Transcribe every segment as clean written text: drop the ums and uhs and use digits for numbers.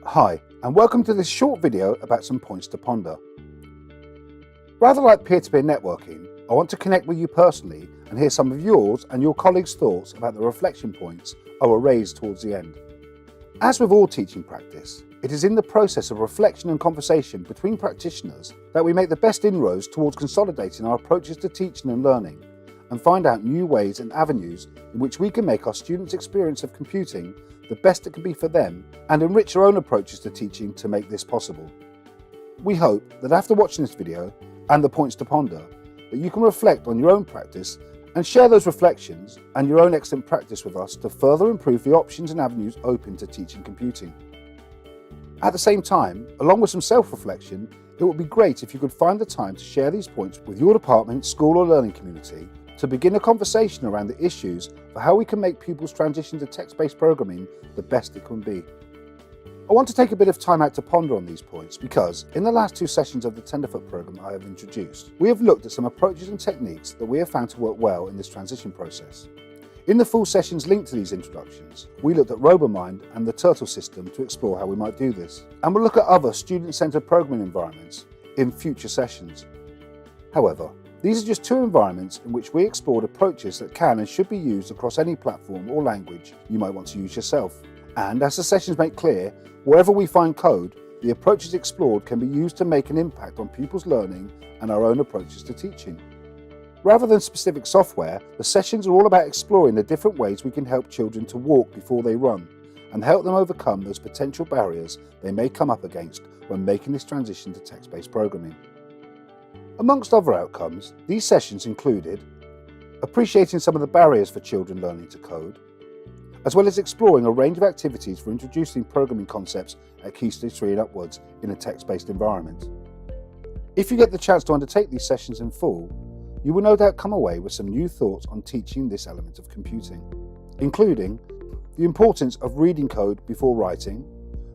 Hi, and welcome to this short video about some points to ponder. Rather like peer-to-peer networking, I want to connect with you personally and hear some of yours and your colleagues' thoughts about the reflection points I will raise towards the end. As with all teaching practice, it is in the process of reflection and conversation between practitioners that we make the best inroads towards consolidating our approaches to teaching and learning, and find out new ways and avenues in which we can make our students' experience of computing the best it can be for them and enrich our own approaches to teaching to make this possible. We hope that after watching this video and the points to ponder, that you can reflect on your own practice and share those reflections and your own excellent practice with us to further improve the options and avenues open to teaching computing. At the same time, along with some self-reflection, it would be great if you could find the time to share these points with your department, school or learning community to begin a conversation around the issues for how we can make pupils transition to text-based programming the best it can be. I want to take a bit of time out to ponder on these points because in the last two sessions of the Tenderfoot program I have introduced, we have looked at some approaches and techniques that we have found to work well in this transition process. In the full sessions linked to these introductions, we looked at RoboMind and the Turtle system to explore how we might do this, and we'll look at other student-centered programming environments in future sessions. However, these are just two environments in which we explored approaches that can and should be used across any platform or language you might want to use yourself. And as the sessions make clear, wherever we find code, the approaches explored can be used to make an impact on pupils' learning and our own approaches to teaching. Rather than specific software, the sessions are all about exploring the different ways we can help children to walk before they run and help them overcome those potential barriers they may come up against when making this transition to text-based programming. Amongst other outcomes, these sessions included appreciating some of the barriers for children learning to code, as well as exploring a range of activities for introducing programming concepts at Key Stage 3 and upwards in a text-based environment. If you get the chance to undertake these sessions in full, you will no doubt come away with some new thoughts on teaching this element of computing, including the importance of reading code before writing,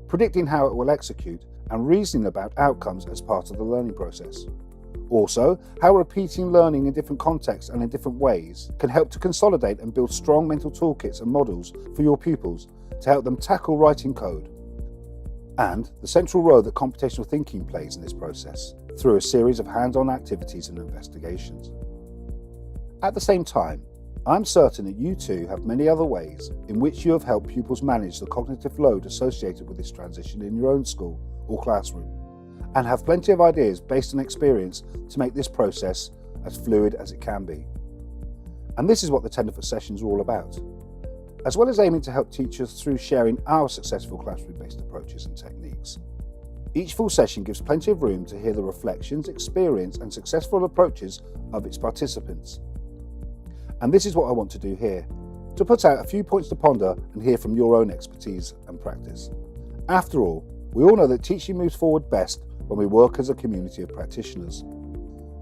predicting how it will execute, and reasoning about outcomes as part of the learning process. Also, how repeating learning in different contexts and in different ways can help to consolidate and build strong mental toolkits and models for your pupils to help them tackle writing code. And the central role that computational thinking plays in this process through a series of hands-on activities and investigations. At the same time, I'm certain that you too have many other ways in which you have helped pupils manage the cognitive load associated with this transition in your own school or classroom, and have plenty of ideas based on experience to make this process as fluid as it can be. And this is what the Tenderfoot sessions are all about, as well as aiming to help teachers through sharing our successful classroom-based approaches and techniques. Each full session gives plenty of room to hear the reflections, experience and successful approaches of its participants. And this is what I want to do here, to put out a few points to ponder and hear from your own expertise and practice. After all, we all know that teaching moves forward best when we work as a community of practitioners.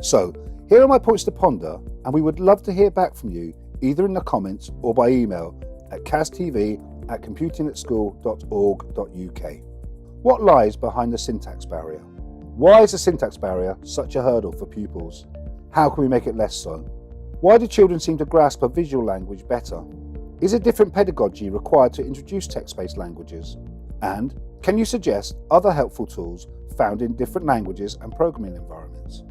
So, here are my points to ponder, and we would love to hear back from you either in the comments or by email at castv@computingatschool.org.uk. What lies behind the syntax barrier? Why is the syntax barrier such a hurdle for pupils? How can we make it less so? Why do children seem to grasp a visual language better? Is a different pedagogy required to introduce text-based languages? And can you suggest other helpful tools found in different languages and programming environments?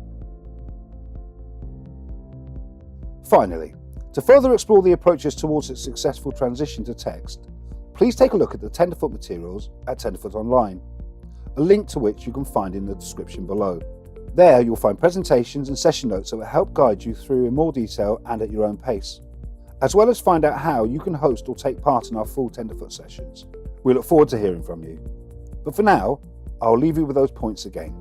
Finally, to further explore the approaches towards its successful transition to text, please take a look at the Tenderfoot materials at Tenderfoot Online, a link to which you can find in the description below. There you'll find presentations and session notes that will help guide you through in more detail and at your own pace, as well as find out how you can host or take part in our full Tenderfoot sessions. We look forward to hearing from you. But for now, I'll leave you with those points again.